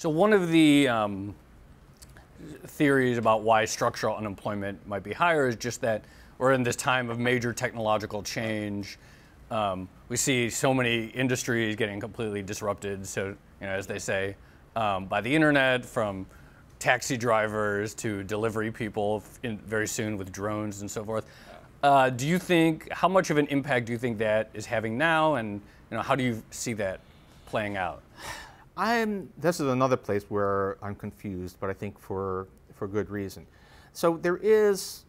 So one of the theories about why structural unemployment might be higher is just that we're in this time of major technological change. We see so many industries getting completely disrupted. So, as they say, by the internet, from taxi drivers to delivery people very soon with drones and so forth. Do you think, how much of an impact do you think that is having now, and how do you see that playing out? This is another place where I'm confused, but I think for good reason. So there is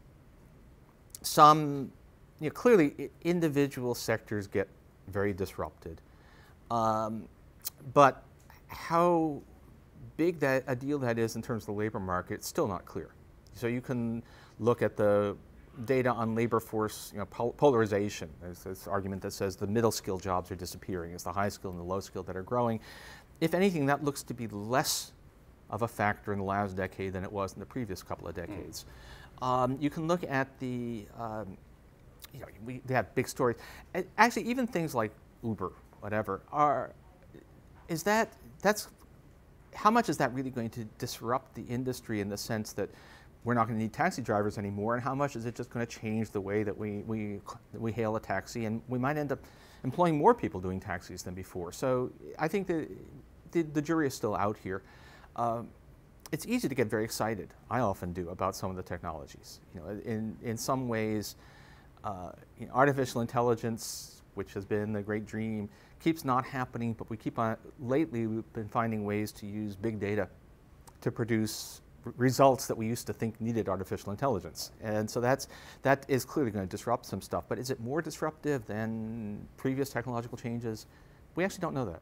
some, clearly individual sectors get very disrupted, but how big a deal that is in terms of the labor market, it's still not clear. So you can look at the data on labor force polarization. There's this argument that says the middle skill jobs are disappearing. It's the high skill and the low skill that are growing. If anything, that looks to be less of a factor in the last decade than it was in the previous couple of decades. You can look at the, we have big stories. Actually, even things like Uber, whatever, how much is that really going to disrupt the industry in the sense that we're not going to need taxi drivers anymore, and how much is it just going to change the way that we hail a taxi, and we might end up employing more people doing taxis than before. So I think the jury is still out here. It's easy to get very excited. I often do about some of the technologies. In some ways, artificial intelligence, which has been the great dream, keeps not happening, but lately we've been finding ways to use big data to produce results that we used to think needed artificial intelligence. And so that is clearly going to disrupt some stuff, but is it more disruptive than previous technological changes? We actually don't know that.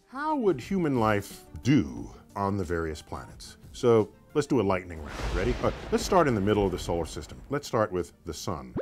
How would human life do on the various planets? So let's do a lightning round. Ready? Let's start in the middle of the solar system. Let's start with the sun.